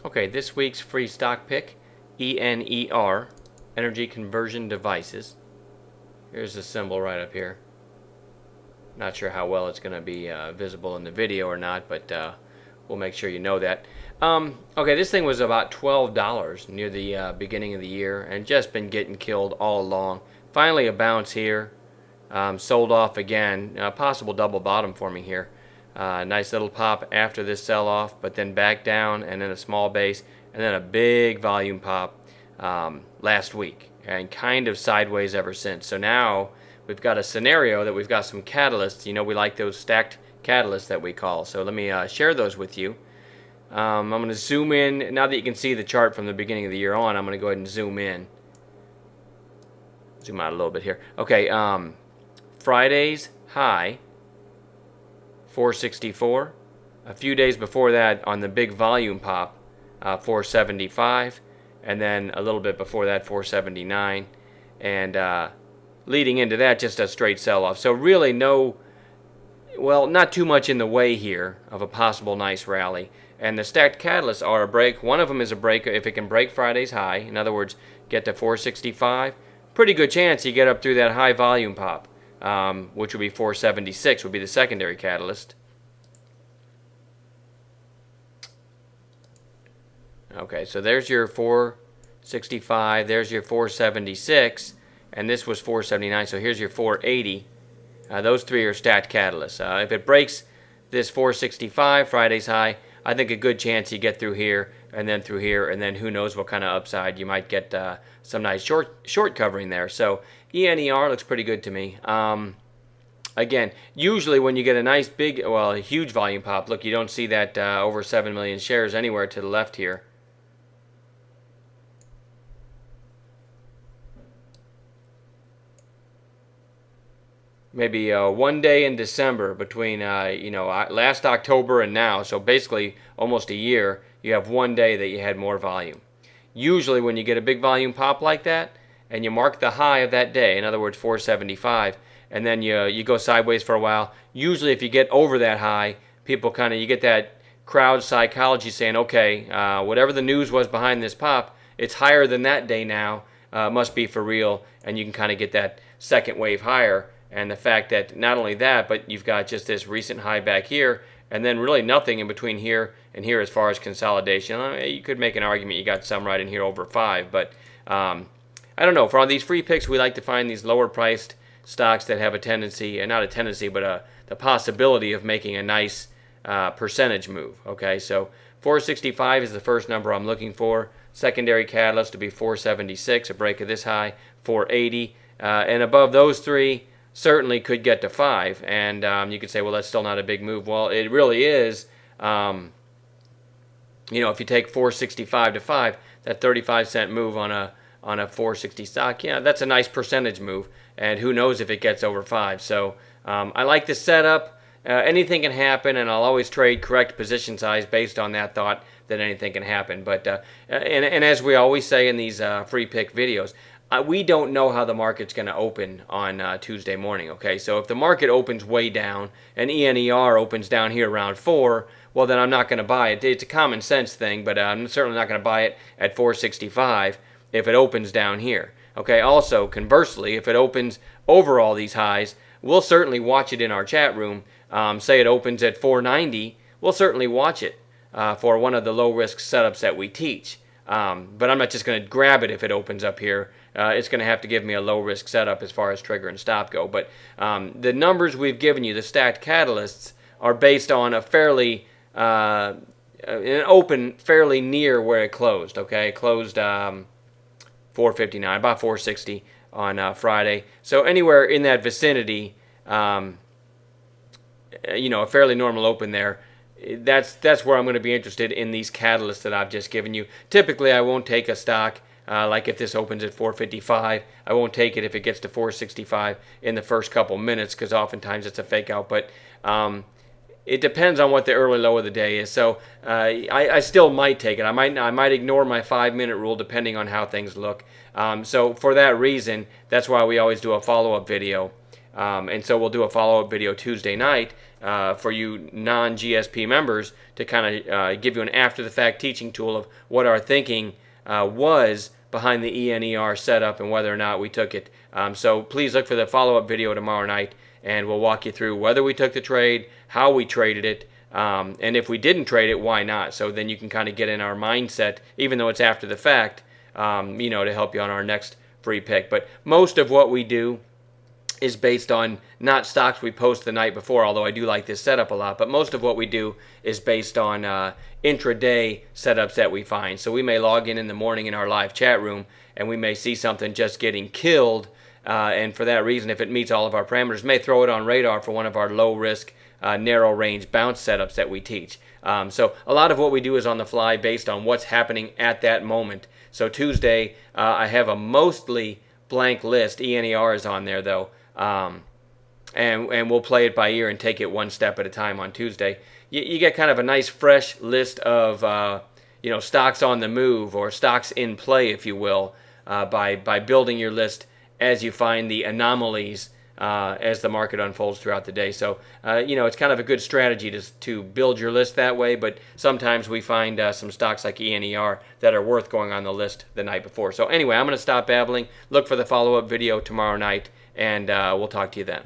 Okay, this week's free stock pick, ENER, Energy Conversion Devices. Here's the symbol right up here. Not sure how well it's going to be visible in the video or not, but we'll make sure you know that. Okay, this thing was about $12 near the beginning of the year and just been getting killed all along. Finally a bounce here, sold off again, possible double bottom forming here. Nice little pop after this sell-off, but then back down and then a small base and then a big volume pop last week and kind of sideways ever since. So now we've got a scenario that we've got some catalysts. You know, we like those stacked catalysts that we call. So let me share those with you. I'm going to zoom in. Now that you can see the chart from the beginning of the year on, I'm going to go ahead and zoom in. Zoom out a little bit here. Okay, Friday's high, 464. A few days before that on the big volume pop, 475. And then a little bit before that, 479. And leading into that, just a straight sell-off. So really no, well, not too much in the way here of a possible nice rally. And the stacked catalysts are a break. One of them is a break if it can break Friday's high. In other words, get to 465. Pretty good chance you get up through that high volume pop, which would be 476, would be the secondary catalyst. Okay, so there's your 465, there's your 476, and this was 479, so here's your 480. Those three are stacked catalysts. If it breaks this 465, Friday's high, I think a good chance you get through here, and then through here, and then who knows what kind of upside. You might get some nice short covering there. So ENER looks pretty good to me. Again, usually when you get a nice big, well, a huge volume pop, look, you don't see that over 7 million shares anywhere to the left here. Maybe one day in December between last October and now, so basically almost a year, you have one day that you had more volume. Usually when you get a big volume pop like that and you mark the high of that day, in other words 475, and then you go sideways for a while, usually if you get over that high, people kind of, you get that crowd psychology saying, okay, whatever the news was behind this pop, it's higher than that day now, must be for real, and you can kind of get that second wave higher. And the fact that not only that, but you've got just this recent high back here, and then really nothing in between here and here as far as consolidation. You could make an argument you got some right in here over 5, but I don't know. For all these free picks, we like to find these lower priced stocks that have a tendency, not a tendency, but the possibility of making a nice percentage move. Okay, so 465 is the first number I'm looking for. Secondary catalyst to be 476, a break of this high, 480, and above those three, certainly could get to 5, and you could say, well, that's still not a big move. Well, it really is. If you take 465 to 5, that 35-cent move on a 460 stock, yeah, that's a nice percentage move, and who knows if it gets over 5. So I like this setup. Anything can happen, and I'll always trade correct position size based on that thought that anything can happen. But and as we always say in these free pick videos, we don't know how the market's going to open on Tuesday morning, okay? So if the market opens way down and ENER opens down here around 4, well, then I'm not going to buy it. It's a common sense thing, but I'm certainly not going to buy it at 465 if it opens down here, okay? Also, conversely, if it opens over all these highs, we'll certainly watch it in our chat room. Say it opens at 490, we'll certainly watch it for one of the low-risk setups that we teach. But I'm not just going to grab it if it opens up here. It's going to have to give me a low-risk setup as far as trigger and stop go. But the numbers we've given you, the stacked catalysts, are based on a fairly, an open fairly near where it closed. Okay, it closed 459, about 460 on Friday. So anywhere in that vicinity, a fairly normal open there. That's where I'm going to be interested in these catalysts that I've just given you. Typically, I won't take a stock like if this opens at 455. I won't take it if it gets to 465 in the first couple minutes because oftentimes it's a fake out. But it depends on what the early low of the day is. So I still might take it. I might ignore my 5-minute rule depending on how things look. So for that reason, that's why we always do a follow-up video And so we'll do a follow-up video Tuesday night for you non-GSP members to kind of give you an after-the-fact teaching tool of what our thinking was behind the ENER setup and whether or not we took it. So please look for the follow-up video tomorrow night, and we'll walk you through whether we took the trade, how we traded it, and if we didn't trade it, why not? So then you can kind of get in our mindset, even though it's after the fact, to help you on our next free pick. But most of what we do is based on not stocks we post the night before, although I do like this setup a lot, but most of what we do is based on intraday setups that we find. So we may log in the morning in our live chat room and we may see something just getting killed, and for that reason, if it meets all of our parameters, may throw it on radar for one of our low risk narrow range bounce setups that we teach. So a lot of what we do is on the fly based on what's happening at that moment. So Tuesday I have a mostly blank list. ENER is on there though. And we'll play it by ear and take it one step at a time on Tuesday. You get kind of a nice fresh list of stocks on the move, or stocks in play, if you will, by building your list as you find the anomalies as the market unfolds throughout the day. So it's kind of a good strategy to build your list that way, but sometimes we find some stocks like ENER that are worth going on the list the night before. So anyway, I'm going to stop babbling. Look for the follow-up video tomorrow night, and we'll talk to you then.